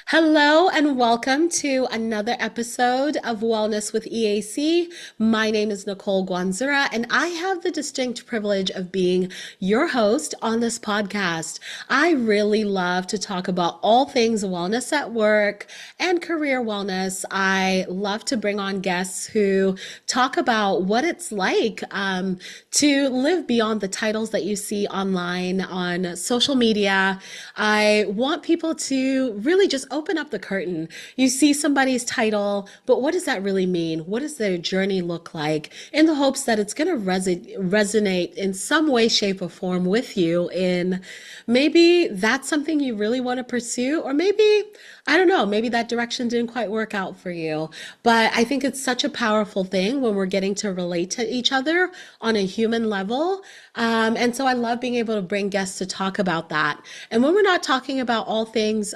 Hello and welcome to another episode of Wellness with EAC. My name is Nicole Guanzura, and I have the distinct privilege of being your host on this podcast. I really love to talk about all things wellness at work and career wellness. I love to bring on guests who talk about what it's like to live beyond the titles that you see online on social media. I want people to really just open up the curtain. You see somebody's title, but what does that really mean? What does their journey look like? In the hopes that it's going to resonate in some way, shape, or form with you. In maybe that's something you really want to pursue, or maybe, I don't know, maybe that direction didn't quite work out for you. But I think it's such a powerful thing when we're getting to relate to each other on a human level. And so I love being able to bring guests to talk about that. And when we're not talking about all things,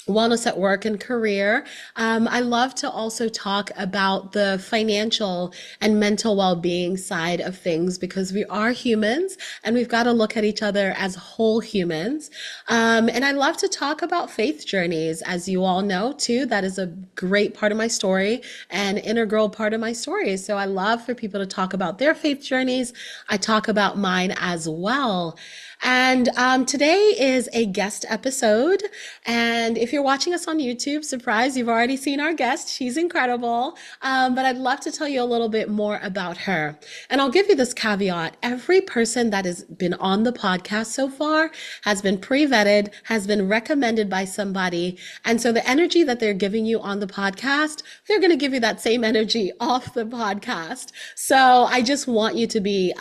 wellness at work and career. I love to also talk about the financial and mental well-being side of things because we are humans and we've got to look at each other as whole humans. And I love to talk about faith journeys, as you all know too. That is a great part of my story and integral part of my story. So I love for people to talk about their faith journeys. I talk about mine as well. And today is a guest episode. And if you're watching us on YouTube, surprise, you've already seen our guest. She's incredible. But I'd love to tell you a little bit more about her. And I'll give you this caveat. Every person that has been on the podcast so far has been pre-vetted, has been recommended by somebody. And so the energy that they're giving you on the podcast, they're going to give you that same energy off the podcast. So I just want you to be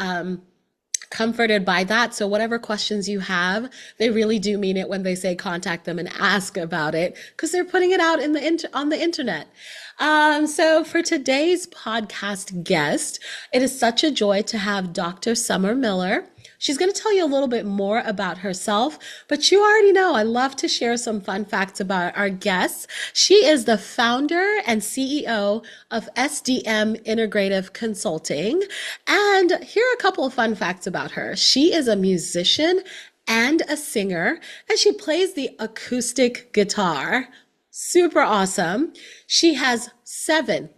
comforted by that. So whatever questions you have, they really do mean it when they say contact them and ask about it because they're putting it out in on the internet. So for today's podcast guest, it is such a joy to have Dr. Summer Miller. She's going to tell you a little bit more about herself, but you already know I love to share some fun facts about our guests. She is the founder and CEO of SDM Integrative Consulting. And here are a couple of fun facts about her. She is a musician and a singer, and she plays the acoustic guitar. Super awesome. She has seven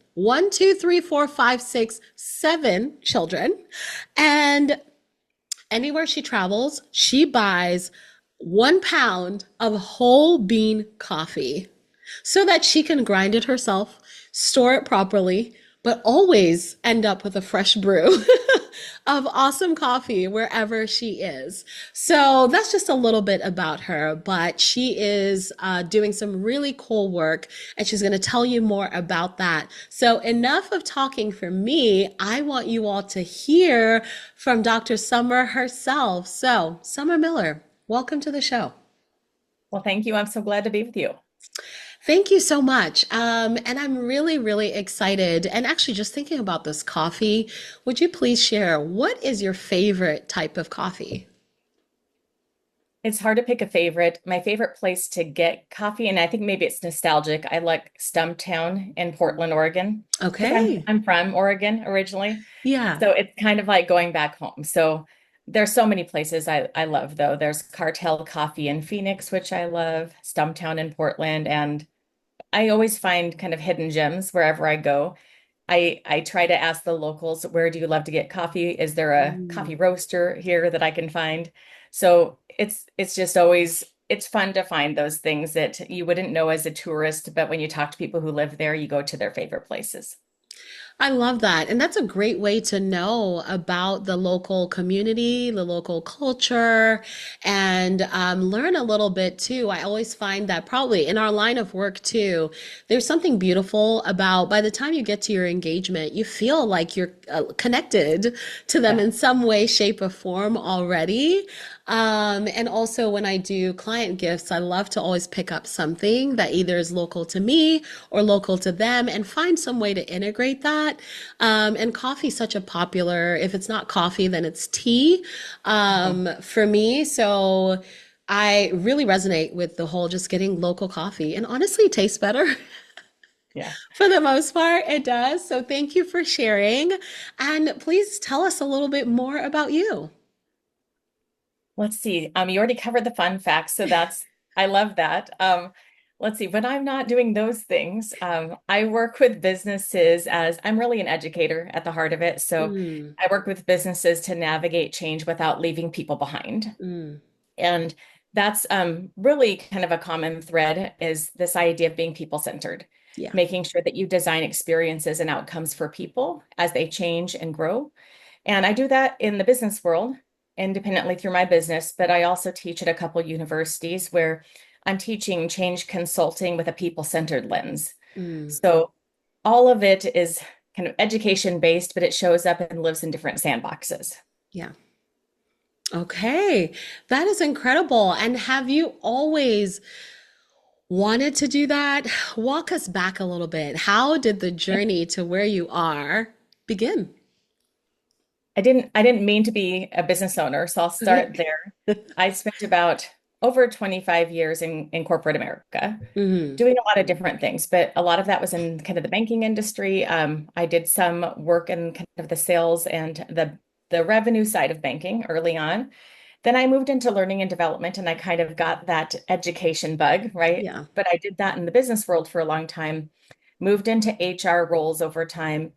children. And anywhere she travels, she buys 1 pound of whole bean coffee so that she can grind it herself, store it properly, but always end up with a fresh brew of awesome coffee wherever she is. So that's just a little bit about her, but she is doing some really cool work and she's going to tell you more about that. So enough of talking for me. I want you all to hear from Dr. Summer herself. So Summer Miller, welcome to the show. Well, thank you. I'm so glad to be with you. Thank you so much. And I'm really, really excited. And actually, just thinking about this coffee, would you please share what is your favorite type of coffee? It's hard to pick a favorite. My favorite place to get coffee, and I think maybe it's nostalgic. I like Stumptown in Portland, Oregon, because I'm Okay. I'm from Oregon originally. Yeah. So it's kind of like going back home. So there's so many places I love though. There's Cartel Coffee in Phoenix, which I love, Stumptown in Portland, and I always find kind of hidden gems wherever I go. I try to ask the locals, where do you love to get coffee? Is there a Mm. coffee roaster here that I can find? So it's just always it's fun to find those things that you wouldn't know as a tourist, but when you talk to people who live there, you go to their favorite places. I love that. And that's a great way to know about the local community, the local culture, and learn a little bit too. I always find that probably in our line of work too, there's something beautiful about by the time you get to your engagement, you feel like you're connected to them Yeah. in some way, shape, or form already. And also when I do client gifts, I love to always pick up something that either is local to me or local to them and find some way to integrate that. And coffee is such a popular, if it's not coffee, then it's tea, Mhm. for me. So I really resonate with the whole just getting local coffee and honestly it tastes better. Yeah. For the most part, it does. So thank you for sharing. And please tell us a little bit more about you. Let's see. You already covered the fun facts, so I love that. Let's see. When I'm not doing those things, I work with businesses as I'm really an educator at the heart of it. So Mm, I work with businesses to navigate change without leaving people behind. mm, And that's really kind of a common thread is this idea of being people-centered, yeah. making sure that you design experiences and outcomes for people as they change and grow. And I do that in the business world independently through my business, but I also teach at a couple universities where I'm teaching change consulting with a people-centered lens. Mm, So all of it is kind of education based, but it shows up and lives in different sandboxes. yeah. Okay. That is incredible. And have you always wanted to do that? Walk us back a little bit. How did the journey to where you are begin? I didn't mean to be a business owner, so I'll start there. I spent about over 25 years in corporate America Hmm. doing a lot of different things, but a lot of that was in kind of the banking industry. I did some work in kind of the sales and the revenue side of banking early on. Then I moved into learning and development, and I kind of got that education bug, right? Yeah. But I did that in the business world for a long time, moved into HR roles over time.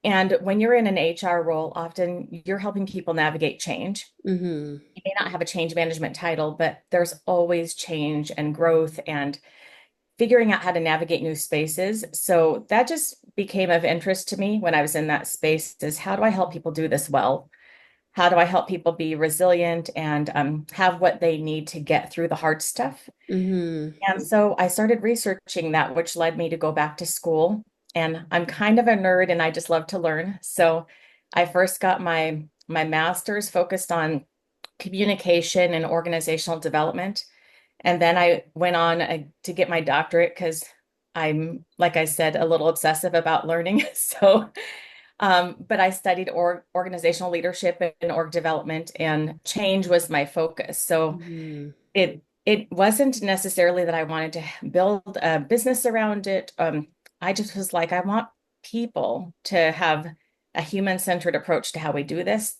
And when you're in an HR role, often you're helping people navigate change. Hmm. You may not have a change management title, but there's always change and growth and figuring out how to navigate new spaces. So that just became of interest to me when I was in that space is how do I help people do this well? How do I help people be resilient and have what they need to get through the hard stuff? Hmm. And so I started researching that, which led me to go back to school. And I'm kind of a nerd and I just love to learn. So I first got my master's focused on communication and organizational development. And then I went on to get my doctorate because I'm, like I said, a little obsessive about learning. So, but I studied organizational leadership and org development, and change was my focus. So Hmm. it wasn't necessarily that I wanted to build a business around it. I just was like, I want people to have a human-centered approach to how we do this.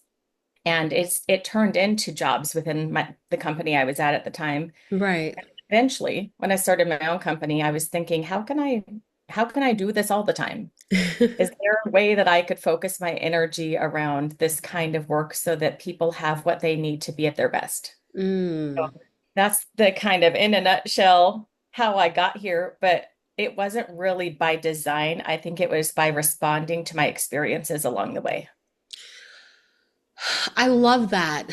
And it turned into jobs within the company I was at the time. Right. Eventually, when I started my own company, I was thinking, how can I do this all the time? Is there a way that I could focus my energy around this kind of work so that people have what they need to be at their best? So Mm. that's the kind of in a nutshell how I got here, but it wasn't really by design. I think it was by responding to my experiences along the way. I love that.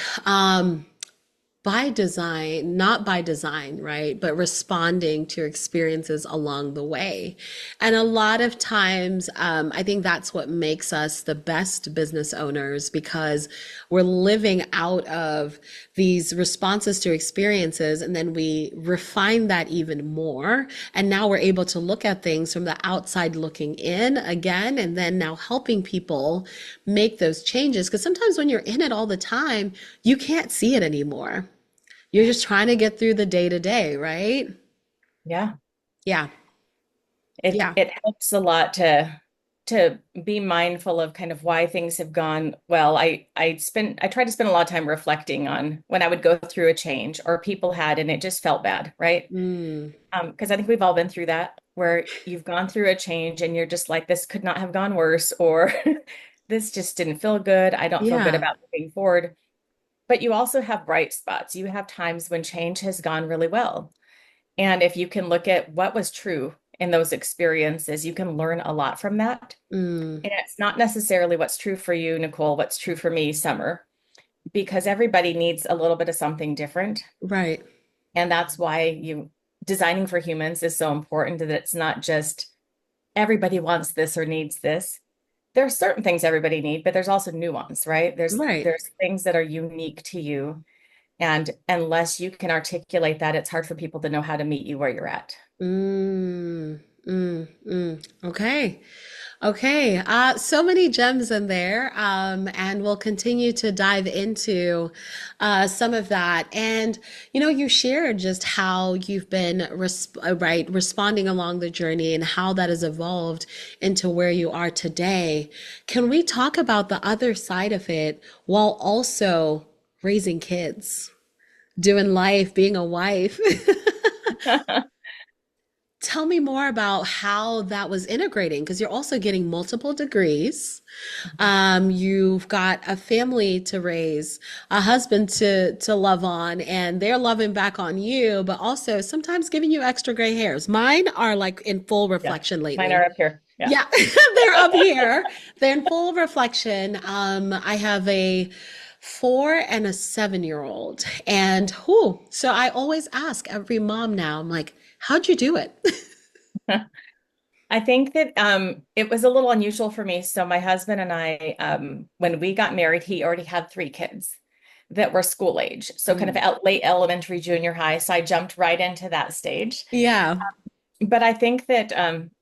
By design, not by design, right? But responding to your experiences along the way. And a lot of times, I think that's what makes us the best business owners because we're living out of these responses to experiences and then we refine that even more. And now we're able to look at things from the outside looking in again, and then now helping people make those changes. Because sometimes when you're in it all the time, you can't see it anymore. You're just trying to get through the day to day, right? Yeah. Yeah. It Yeah. it helps a lot to be mindful of kind of why things have gone well. I try to spend a lot of time reflecting on when I would go through a change or people had and it just felt bad, right? Mm. Because I think we've all been through that where you've gone through a change and you're just like, this could not have gone worse, or this just didn't feel good. I don't feel good Yeah. about moving forward. But you also have bright spots. You have times when change has gone really well. And if you can look at what was true in those experiences, you can learn a lot from that. Mm. And it's not necessarily what's true for you, Nicole, what's true for me, Summer, because everybody needs a little bit of something different. Right. And that's why you designing for humans is so important that it's not just everybody wants this or needs this. There are certain things everybody need, but there's also nuance, right? Right. There's things that are unique to you. And unless you can articulate that, it's hard for people to know how to meet you where you're at. Mm. Mm. Mm. Okay. Okay, so many gems in there, and we'll continue to dive into some of that. And you shared just how you've been right responding along the journey and how that has evolved into where you are today. Can we talk about the other side of it while also raising kids? Doing life, being a wife. Tell me more about how that was integrating because you're also getting multiple degrees. You've got a family to raise, a husband to love on, and they're loving back on you, but also sometimes giving you extra gray hairs. Mine are like in full Yeah. reflection Mine are lately. up here. Yeah. Yeah, they're up here. They're in full reflection. I have a 4 and a 7-year old, and whew, so I always ask every mom now, I'm like, how'd you do it? I think that it was a little unusual for me. So my husband and I, when we got married, he already had 3 kids that were school age. So kind of Mm. late elementary, junior high. So I jumped right into that stage. Yeah, But I think that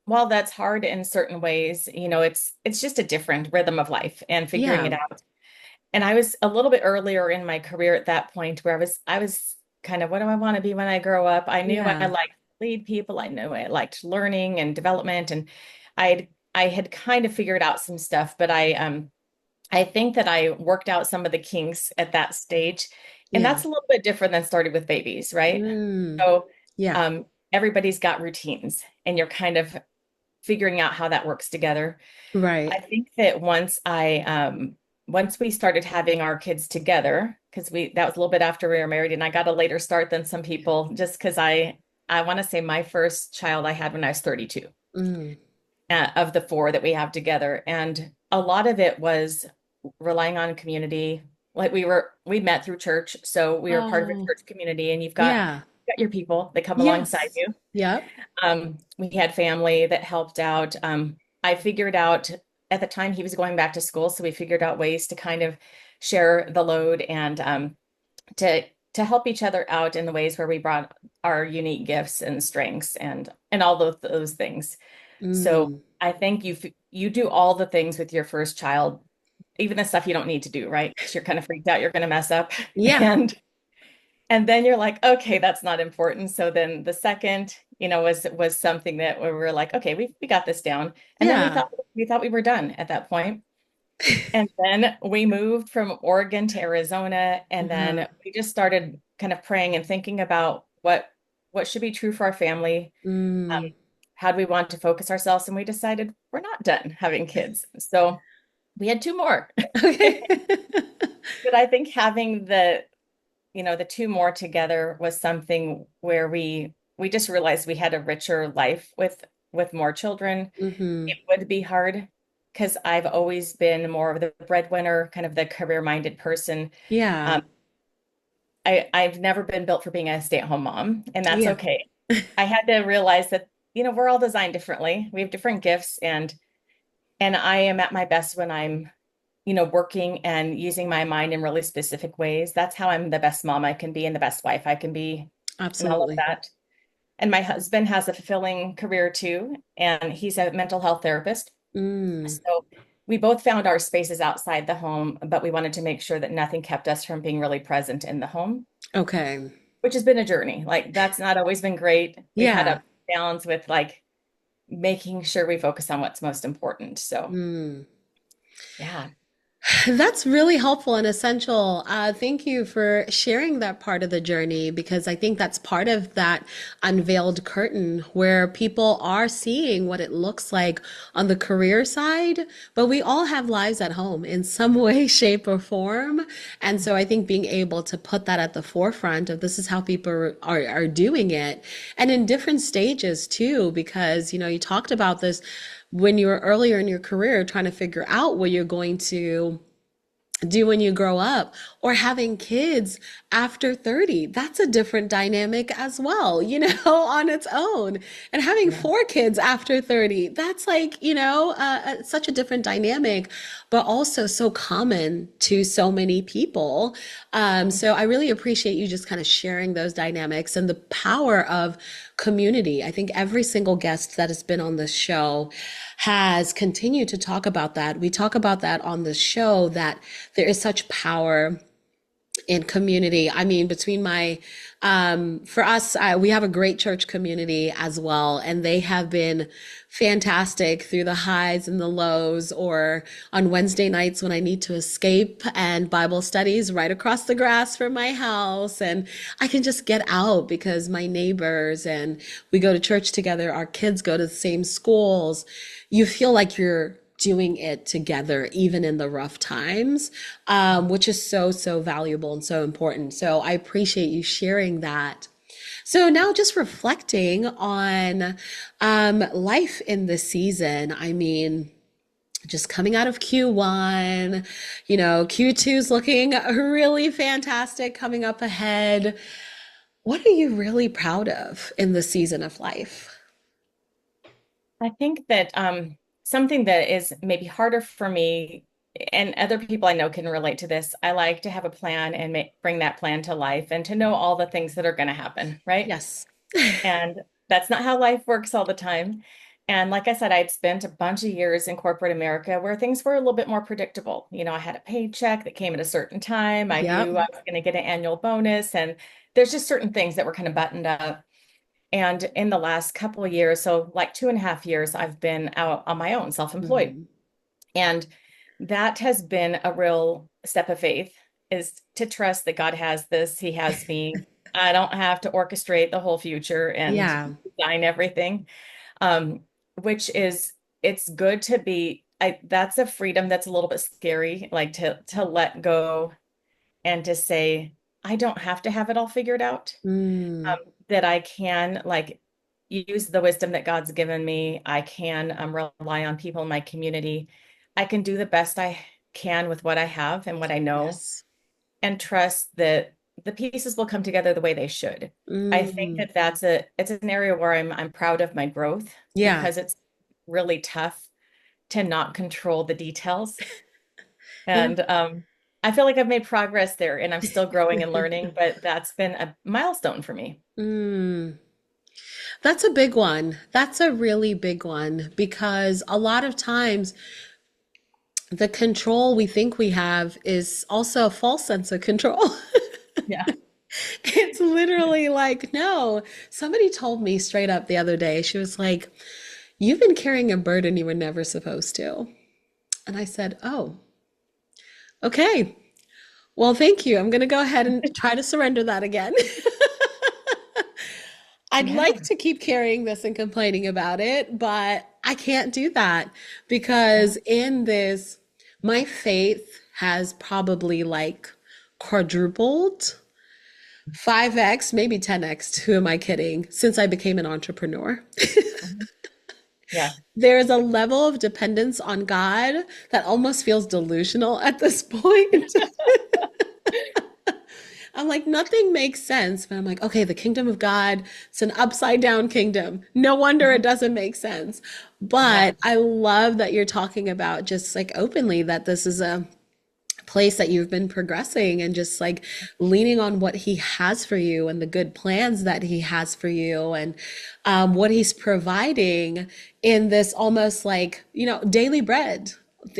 while that's hard in certain ways, it's just a different rhythm of life and figuring yeah, it out. And I was a little bit earlier in my career at that point where I was kind of, what do I want to be when I grow up? I knew I yeah, liked to lead people. I knew I liked learning and development, and I had kind of figured out some stuff, but I think that I worked out some of the kinks at that stage. And yeah. that's a little bit different than starting with babies, right? Mm. So Yeah, everybody's got routines and you're kind of figuring out how that works together. right. I think that once we started having our kids together, because we that was a little bit after we were married, and I got a later start than some people, just because I want to say my first child I had when I was 32, Mm. of the 4 that we have together, and a lot of it was relying on community. Like we met through church, so we were part of a Oh, church community, and yeah. you've got your people that come alongside Yes. you. Yep. We had family that helped out. I figured out at the time he was going back to school, so we figured out ways to kind of share the load and to to help each other out in the ways where we brought our unique gifts and strengths and all those things. So Mm. I think you do all the things with your first child, even the stuff you don't need to do, right? Because you're kind of freaked out, you're going to mess up, Yeah. and and then you're like, okay, that's not important. So then the second, was something that we were like, okay, we got this down. And then Yeah. we thought we were done at that point. And then we moved from Oregon to Arizona, and Uh-huh. then we just started kind of praying and thinking about what should be true for our family. Um, Mm. how do we want to focus ourselves? And we decided we're not done having kids. So we had 2 more. Okay. But I think having the 2 more together was something where we just realized we had a richer life with more children. Hmm. It would be hard because I've always been more of the breadwinner, kind of the career-minded person. Yeah. Um, I've never been built for being a stay-at-home mom, and that's Yeah. okay. I had to realize that, we're all designed differently. We have different gifts, and I am at my best when I'm working and using my mind in really specific ways. That's how I'm the best mom I can be and the best wife I can be and all of Absolutely. that. And my husband has a fulfilling career too, and he's a mental health therapist. Mm. So we both found our spaces outside the home, but we wanted to make sure that nothing kept us from being really present in the home, Okay. which has been a journey. Like that's not always been great. We've had Yeah. ups and downs with like making sure we focus on what's most important. So Mm. yeah. That's really helpful and essential. Thank you for sharing that part of the journey because I think that's part of that unveiled curtain where people are seeing what it looks like on the career side, but we all have lives at home in some way, shape, or form. And so I think being able to put that at the forefront of this is how people are doing it and in different stages too, because, you talked about this when you were earlier in your career trying to figure out what you're going to do when you grow up or having kids after 30. That's a different dynamic as well, on its own. And having Yeah. 4 kids after 30, that's like, such a different dynamic, but also so common to so many people. So I really appreciate you just kind of sharing those dynamics and the power of community. I think every single guest that has been on this show has continued to talk about that. We talk about that on the show that there is such power in community. I mean, between for us, we have a great church community as well, and they have been fantastic through the highs and the lows, or on Wednesday nights when I need to escape and Bible studies right across the grass from my house. And I can just get out because my neighbors and we go to church together. Our kids go to the same schools. You feel like you're doing it together, even in the rough times, which is so, so valuable and so important. So I appreciate you sharing that. So now just reflecting on life in the season. I mean, just coming out of Q1, Q2 is looking really fantastic coming up ahead. What are you really proud of in the season of life? I think that something that is maybe harder for me, and other people I know can relate to this. I like to have a plan and bring that plan to life and to know all the things that are going to happen, right? Yes. And that's not how life works all the time. And like I said, I'd spent a bunch of years in corporate America where things were a little bit more predictable. I had a paycheck that came at a certain time. I Yep. knew I was going to get an annual bonus, and there's just certain things that were kind of buttoned up. And in the last couple of years, so like 2.5 years, I've been out on my own, self-employed. Mhm. And that has been a real step of faith, is to trust that God has this, He has me. I don't have to orchestrate the whole future and Yeah. design everything. Um, which is, it's good to be, that's a freedom that's a little bit scary, like to let go and to say, I don't have to have it all figured out. Mm. That I can like use the wisdom that God's given me. I can rely on people in my community. I can do the best I can with what I have and what I know, Yes. and trust that the pieces will come together the way they should. I think Mm. that it's an area where I'm proud of my growth, Yeah. because it's really tough to not control the details. Yeah. And I feel like I've made progress there, and I'm still growing and learning, but that's been a milestone for me. Mm. That's a big one. That's a really big one because a lot of times the control we think we have is also a false sense of control. Yeah. It's literally like, no. Somebody told me straight up the other day, she was like, "You've been carrying a burden you were never supposed to." And I said, "Oh, okay. Well, thank you. I'm going to go ahead and try to surrender that again." I'd Yeah. like to keep carrying this and complaining about it, but I can't do that Yeah. because in this, my faith has probably like quadrupled, 5x, maybe 10x. Who am I kidding? Since I became an entrepreneur. Mhm. Yeah. There is a level of dependence on God that almost feels delusional at this point. I'm like, nothing makes sense. But I'm like, okay, the kingdom of God, it's an upside down kingdom. No wonder it Mhm. doesn't make sense. Yeah. But I love that you're talking about just like openly that this is a place that you've been progressing and just like leaning on what he has for you and the good plans that he has for you and what he's providing in this almost like, daily bread.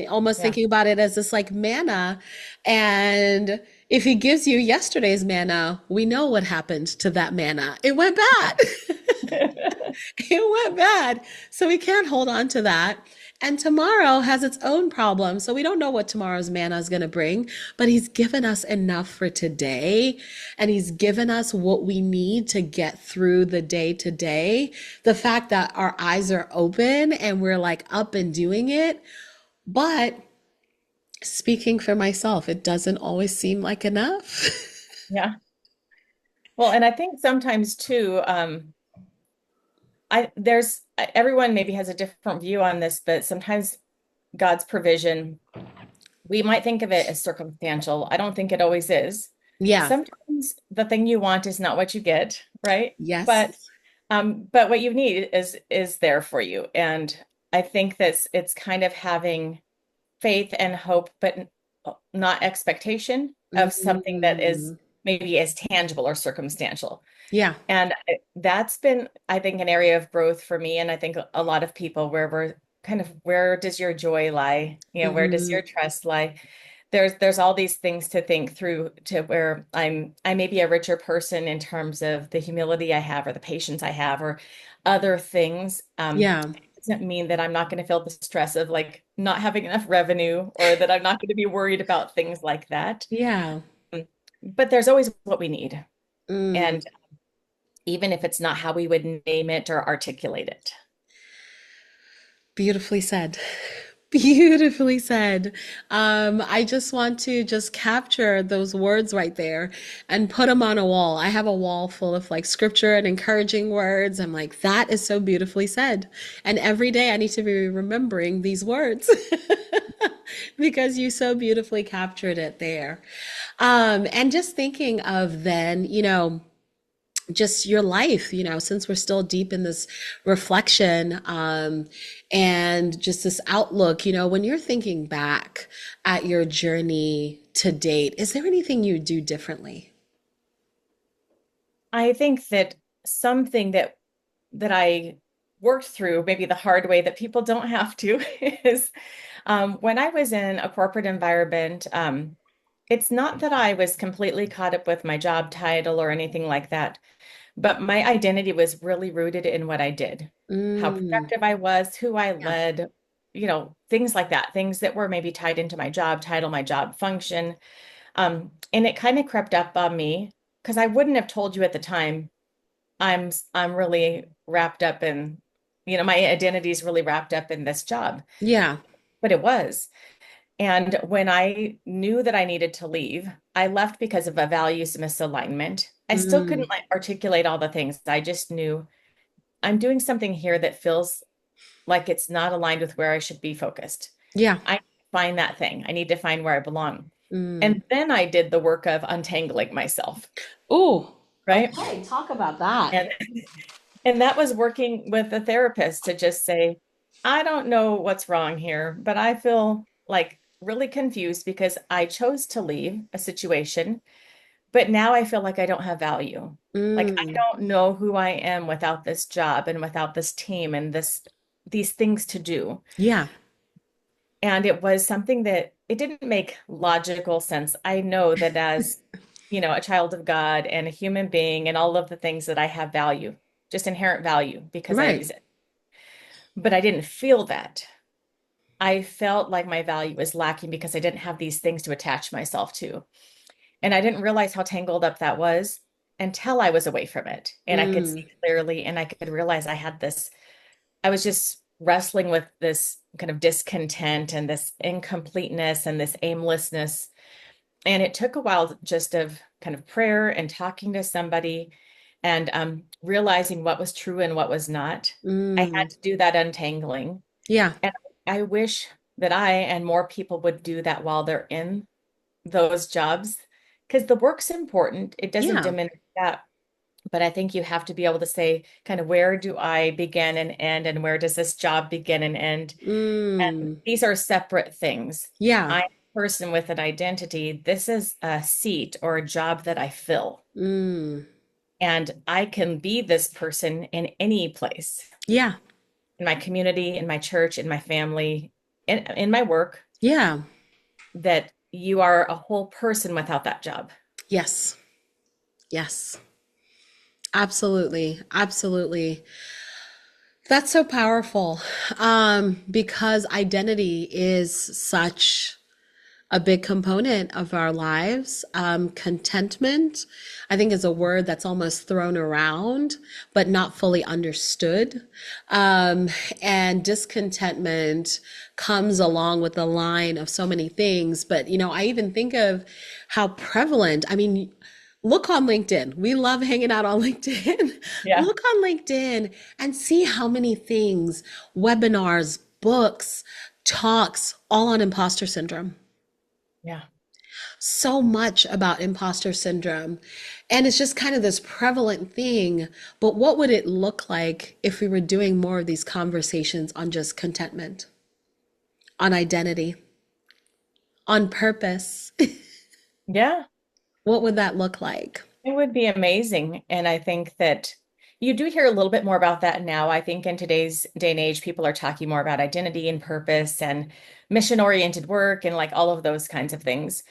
Almost Yeah. thinking about it as this like manna. And if he gives you yesterday's manna, we know what happened to that manna. It went Yeah. bad. It went bad. So we can't hold on to that. And tomorrow has its own problems. So we don't know what tomorrow's manna is going to bring, but he's given us enough for today. And he's given us what we need to get through the day to day. The fact that our eyes are open and we're like up and doing it. But speaking for myself, it doesn't always seem like enough. Yeah. Well, and I think sometimes too, everyone maybe has a different view on this, but sometimes God's provision, we might think of it as circumstantial. I don't think it always is. Yeah. Sometimes the thing you want is not what you get, right? Yes. But what you need is there for you. And I think that it's kind of having faith and hope, but not expectation of something that is Mm. maybe as tangible or circumstantial. Yeah. And that's been, I think, an area of growth for me. And I think a lot of people, where we're kind of, where does your joy lie? Where does Hmm. your trust lie? there's all these things to think through to where I may be a richer person in terms of the humility I have or the patience I have or other things. Yeah. It doesn't mean that I'm not going to feel the stress of like not having enough revenue or that I'm not going to be worried about things like that. Yeah. Um, But there's always what we need. Mm. And even if it's not how we would name it or articulate it. Beautifully said. Beautifully said. I just want to just capture those words right there and put them on a wall. I have a wall full of like scripture and encouraging words. I'm like, that is so beautifully said. And every day I need to be remembering these words because you so beautifully captured it there. And just thinking of then, just your life, since we're still deep in this reflection, and just this outlook, when you're thinking back at your journey to date, is there anything you do differently? I think that something that I worked through, maybe the hard way that people don't have to, is when I was in a corporate environment, it's not that I was completely caught up with my job title or anything like that, but my identity was really rooted in what I did, how Mm, productive I was, who I yeah, led, things like that, things that were maybe tied into my job title, my job function. And it kind of crept up on me because I wouldn't have told you at the time I'm really wrapped up in, my identity is really wrapped up in this job, yeah, but it was. And when I knew that I needed to leave, I left because of a values misalignment. I still couldn't mm, like articulate all the things. I just knew I'm doing something here that feels like it's not aligned with where I should be focused. yeah, I find that thing. I need to find where I belong. mm. And then I did the work of untangling myself, Oh, right? okay, talk about that. And And that was working with a therapist to just say, I don't know what's wrong here, but I feel like really confused because I chose to leave a situation, but now I feel like I don't have value. Like I Mm, don't know who I am without this job and without this team and these things to do. yeah, And it was something that it didn't make logical sense. I know that as, a child of God and a human being and all of the things that I have value, just inherent value because I right. exist. But I didn't feel that. I felt like my value was lacking because I didn't have these things to attach myself to. And I didn't realize how tangled up that was until I was away from it. And I could see Mm, clearly and I could realize I was just wrestling with this kind of discontent and this incompleteness and this aimlessness. And it took a while just of kind of prayer and talking to somebody and realizing what was true and what was not. I had mm, to do that untangling. yeah, And I wish that I and more people would do that while they're in those jobs because the work's important. It doesn't yeah, diminish that. But I think you have to be able to say, kind of, where do I begin and end, and where does this job begin and end? And mm, these are separate things. yeah, I'm a person with an identity. This is a seat or a job that I fill. mm, And I can be this person in any place, yeah, in my community, in my church, in my family, in my work, yeah, that you are a whole person without that job. yes, yes. Absolutely. Absolutely. That's so powerful. Because identity is such a big component of our lives. Contentment, I think, is a word that's almost thrown around, but not fully understood. Um, and discontentment comes along with the line of so many things. But, I even think of how prevalent, I mean, look on LinkedIn. We love hanging out on LinkedIn. Yeah. Look on LinkedIn and see how many things, webinars, books, talks, all on imposter syndrome. Yeah. So much about imposter syndrome. And it's just kind of this prevalent thing. But what would it look like if we were doing more of these conversations on just contentment, on identity, on purpose? Yeah. What would that look like? It would be amazing. And I think that You do hear a little bit more about that now. I think in today's day and age, people are talking more about identity and purpose and mission-oriented work and like all of those kinds of things.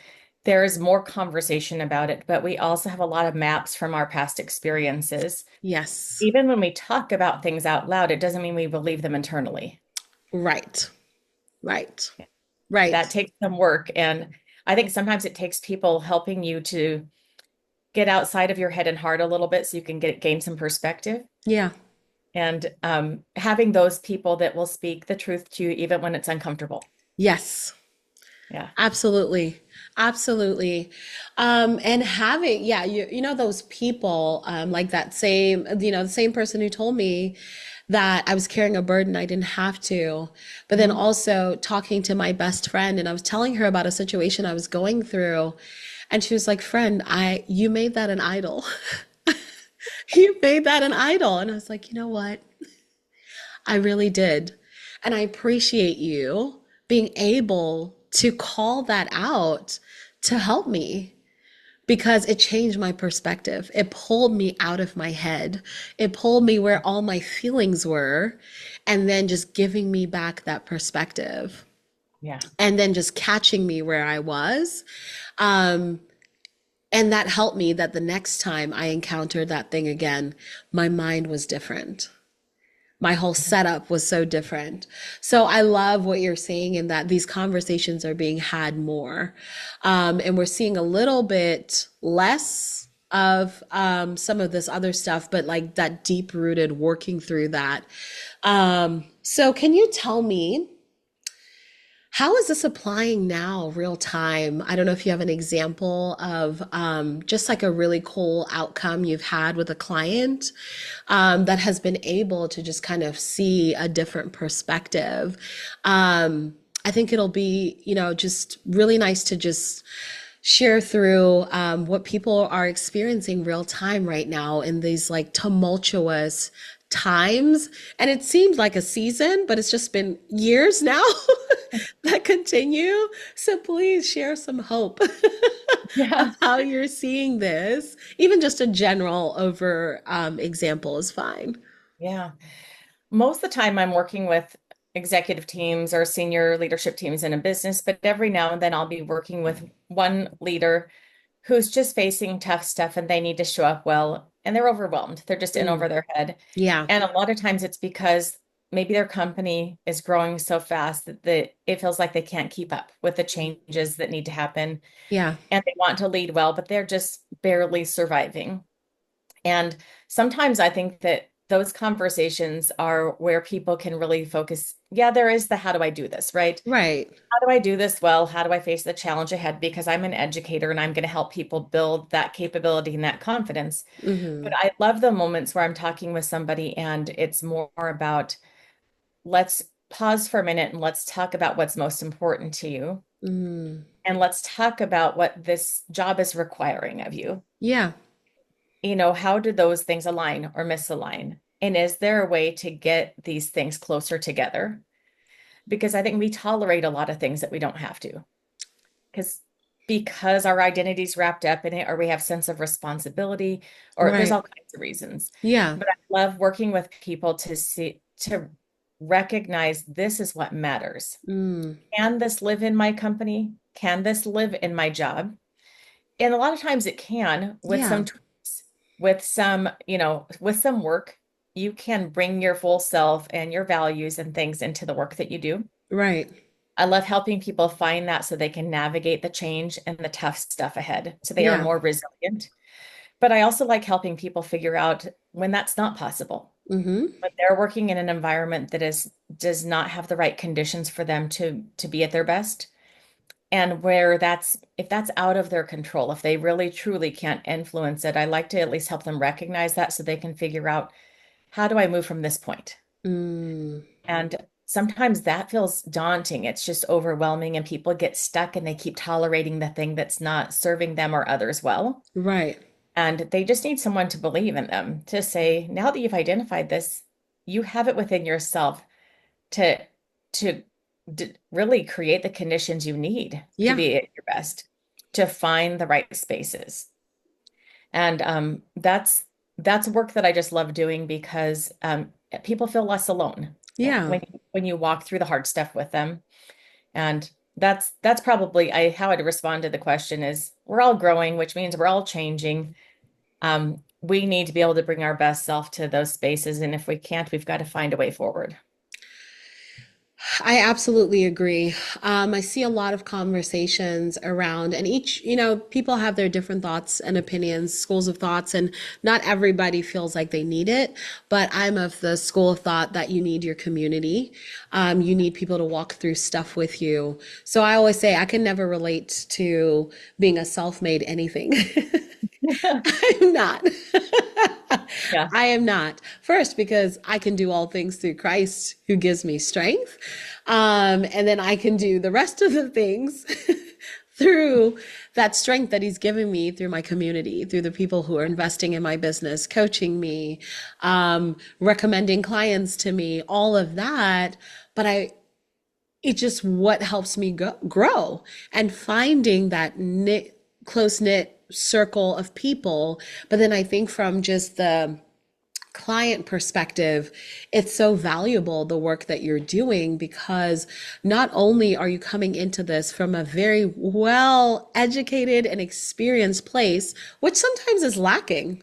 There's more conversation about it, but we also have a lot of maps from our past experiences. Yes. Even when we talk about things out loud, it doesn't mean we believe them internally. Right. Right. That Right. takes some work. And I think sometimes it takes people helping you to get outside of your head and heart a little bit so you can gain some perspective. Yeah. And having those people that will speak the truth to you even when it's uncomfortable. Yes. Yeah. Absolutely. Absolutely. And having, yeah, you know, those people, like that same, you know, the same person who told me that I was carrying a burden I didn't have to, but then Mhm. also talking to my best friend and I was telling her about a situation I was going through. And she was like, friend, you made that an idol. You made that an idol. And I was like, you know what? I really did. And I appreciate you being able to call that out to help me because it changed my perspective. It pulled me out of my head. It pulled me where all my feelings were, and then just giving me back that perspective. Yeah. And then just catching me where I was. Um, and that helped me that the next time I encountered that thing again, my mind was different. My whole setup was so different. So I love what you're saying in that these conversations are being had more. And we're seeing a little bit less of some of this other stuff, but like that deep rooted working through that. So can you tell me, how is this applying now, real time? I don't know if you have an example of just like a really cool outcome you've had with a client that has been able to just kind of see a different perspective. I think it'll be, you know, just really nice to just share through what people are experiencing real time right now in these like tumultuous times. And it seems like a season, but it's just been years now that continue. So please share some hope of Yeah. how you're seeing this. Even just a general over example is fine. Yeah. Most of the time, I'm working with executive teams or senior leadership teams in a business, but every now and then I'll be working with one leader who's just facing tough stuff and they need to show up well and they're overwhelmed. They're just in Mm, over their head. yeah, And a lot of times it's because maybe their company is growing so fast that it feels like they can't keep up with the changes that need to happen yeah, and they want to lead well, but they're just barely surviving. And sometimes I think that those conversations are where people can really focus. Yeah, there is the how do I do this, right? right. How do I do this well? How do I face the challenge ahead? Because I'm an educator and I'm going to help people build that capability and that confidence. But Hmm. I love the moments where I'm talking with somebody and it's more about let's pause for a minute and let's talk about what's most important to you. Mm, And let's talk about what this job is requiring of you. yeah, How do those things align or misalign? And is there a way to get these things closer together? Because I think we tolerate a lot of things that we don't have to. Because because our identity's wrapped up in it, or we have sense of responsibility, or there's right. all kinds of reasons. Yeah. But I love working with people to recognize this is what matters. Mm, Can this live in my company? Can this live in my job? And a lot of times it can with yeah, some tweaks, with some work, you can bring your full self and your values and things into the work that you do. right. I love helping people find that so they can navigate the change and the tough stuff ahead so they are Yeah. more resilient. But I also like helping people figure out when that's not possible. Hmm. When they're working in an environment that does not have the right conditions for them to be at their best. And where that's if that's out of their control, if they really truly can't influence it, I like to at least help them recognize that so they can figure out how do I move from this point? Mm, And sometimes that feels daunting. It's just overwhelming, and people get stuck and they keep tolerating the thing that's not serving them or others well. right. And they just need someone to believe in them to say, now that you've identified this, you have it within yourself to to really create the conditions you need to Yeah. be at your best, to find the right spaces. And that's work that I just love doing because people feel less alone Yeah. when you walk through the hard stuff with them. And that's probably how I'd respond to the question is we're all growing, which means we're all changing. We need to be able to bring our best self to those spaces, and if we can't, we've got to find a way forward. I absolutely agree. I see a lot of conversations around, and each, people have their different thoughts and opinions, schools of thoughts, and not everybody feels like they need it. But I'm of the school of thought that you need your community. You need people to walk through stuff with you. So I always say I can never relate to being a self-made anything. I'm not. Yeah. I am not. First, because I can do all things through Christ who gives me strength. And then I can do the rest of the things through that strength that he's given me through my community, through the people who are investing in my business, coaching me, recommending clients to me, all of that. But it's just what helps me grow and finding that close knit circle of people. But then I think from just the client perspective, it's so valuable the work that you're doing because not only are you coming into this from a very well educated and experienced place, which sometimes is lacking,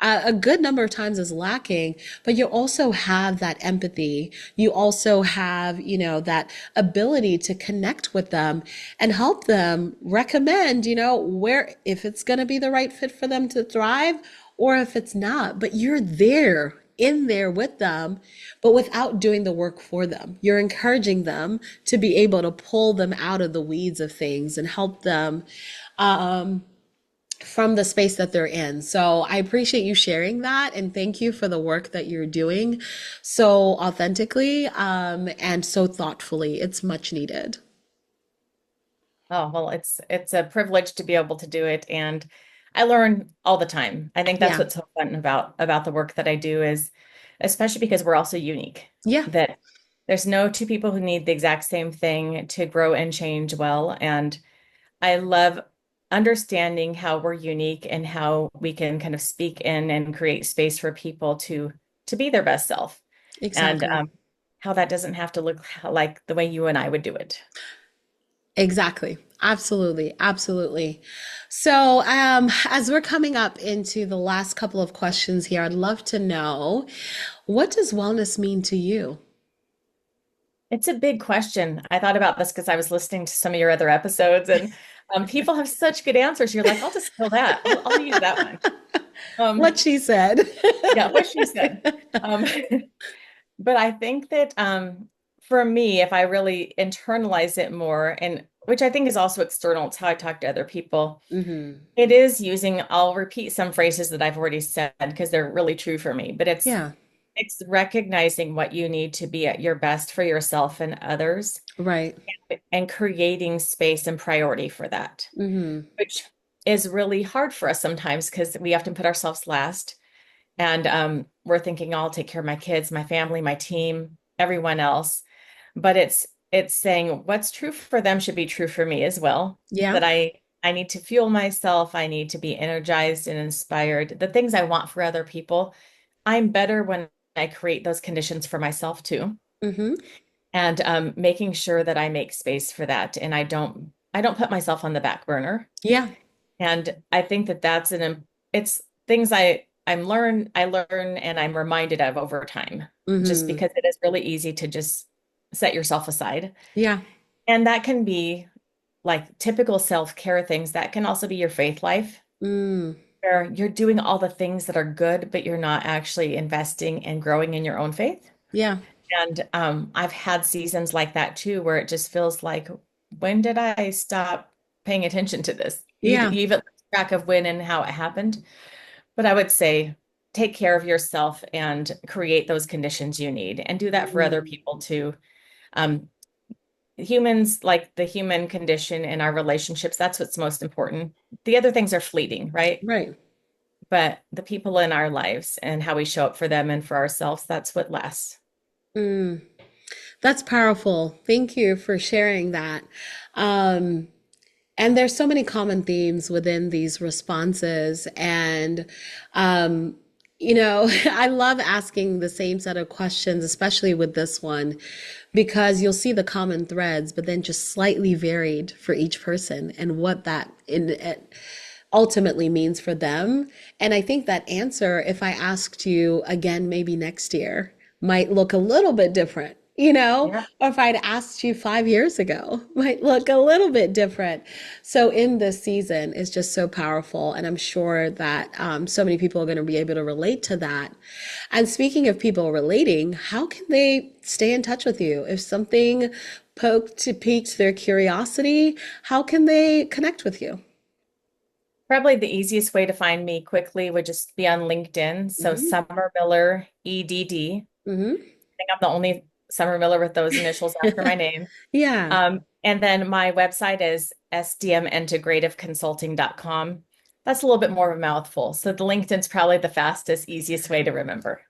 a good number of times is lacking, but you also have that empathy. You also have, that ability to connect with them and help them recommend, where, if it's going to be the right fit for them to thrive or if it's not, but you're there in there with them, but without doing the work for them. You're encouraging them to be able to pull them out of the weeds of things and help them from the space that they're in. So I appreciate you sharing that and thank you for the work that you're doing so authentically and so thoughtfully. It's much needed. Oh, well, it's a privilege to be able to do it, and I learn all the time. I think that's Yeah. what's so fun about the work that I do is, especially because we're all so unique, Yeah. that there's no two people who need the exact same thing to grow and change well. And I love understanding how we're unique and how we can kind of speak in and create space for people to be their best self, and Exactly. how that doesn't have to look like the way you and I would do it. Exactly. Absolutely. Absolutely. So, as we're coming up into the last couple of questions here, I'd love to know, what does wellness mean to you? It's a big question. I thought about this because I was listening to some of your other episodes, and people have such good answers. You're like, I'll just steal that. I'll use that one. What Um, she said. yeah, what she said. Um, but I think that for me, if I really internalize it more, and which I think is also external, it's how I talk to other people. Hmm. It is using, I'll repeat some phrases that I've already said because they're really true for me, but Yeah. it's recognizing what you need to be at your best for yourself and others, Right. and creating space and priority for that, Hmm. which is really hard for us sometimes because we often put ourselves last. And we're thinking, I'll take care of my kids, my family, my team, everyone else. But it's saying what's true for them should be true for me as well. Yeah. That I need to fuel myself. I need to be energized and inspired. The things I want for other people, I'm better when I create those conditions for myself too. Hmm. And making sure that I make space for that, and I don't put myself on the back burner. Yeah. And I think that it's things I learn and I'm reminded of over time, just Hmm. because it is really easy to just set yourself aside. Yeah. And that can be like typical self-care things. That can also be your faith life, Mm. where you're doing all the things that are good, but you're not actually investing and growing in your own faith. Yeah. And I've had seasons like that too, where it just feels like, when did I stop paying attention to this? Yeah. You even lose track of when and how it happened. But I would say take care of yourself and create those conditions you need, and do that for other Mm. people too. Um, Humans, like the human condition in our relationships, that's what's most important. The other things are fleeting, right? Right. But the people in our lives and how we show up for them and for ourselves, that's what lasts. Mm. That's powerful. Thank you for sharing that. Um, and there's so many common themes within these responses. And I love asking the same set of questions, especially with this one, because you'll see the common threads, but then just slightly varied for each person and what that ultimately means for them. And I think that answer, if I asked you again, maybe next year, might look a little bit different. Yeah. Or if I'd asked you 5 years ago, might look a little bit different. So in this season is just so powerful. And I'm sure that so many people are going to be able to relate to that. And speaking of people relating, how can they stay in touch with you? If something piqued their curiosity, how can they connect with you? Probably the easiest way to find me quickly would just be on LinkedIn. So Hmm. Summer Miller, EDD. Hmm. I think I'm the only Summer Miller with those initials after my name. Yeah. And then my website is sdmintegrativeconsulting.com. That's a little bit more of a mouthful. So the LinkedIn's probably the fastest, easiest way to remember.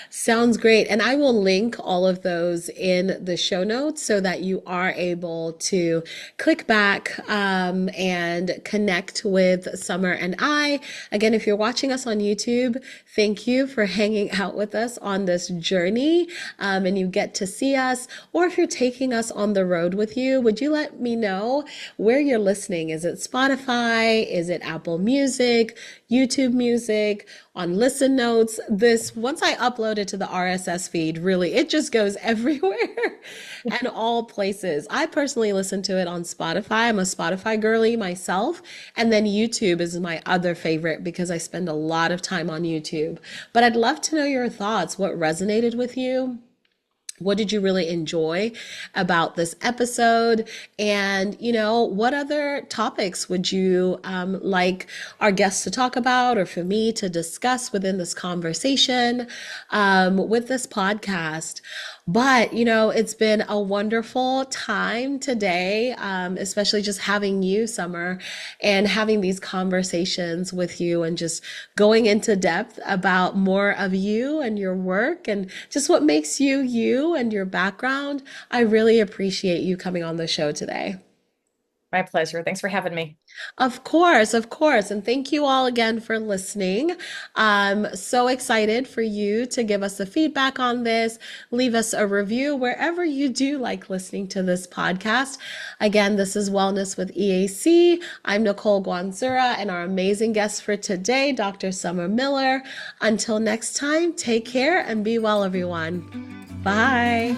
Sounds great. And I will link all of those in the show notes so that you are able to click back and connect with Summer and I. Again, if you're watching us on YouTube, thank you for hanging out with us on this journey and you get to see us. Or if you're taking us on the road with you, would you let me know where you're listening? Is it Spotify? Is it Apple Music, YouTube Music? On listen notes. This, once I upload it to the RSS feed, really, it just goes everywhere and all places. I personally listen to it on Spotify. I'm a Spotify girly myself. And then YouTube is my other favorite because I spend a lot of time on YouTube. But I'd love to know your thoughts. What resonated with you? What did you really enjoy about this episode? And, what other topics would you like our guests to talk about or for me to discuss within this conversation with this podcast? But, it's been a wonderful time today, especially just having you, Summer, and having these conversations with you and just going into depth about more of you and your work and just what makes you you and your background. I really appreciate you coming on the show today. My pleasure. Thanks for having me. Of course, of course. And thank you all again for listening. I'm so excited for you to give us the feedback on this. Leave us a review wherever you do like listening to this podcast. Again, this is Wellness with EAC. I'm Nicole Guanzura and our amazing guest for today, Dr. Summer Miller. Until next time, take care and be well, everyone. Bye.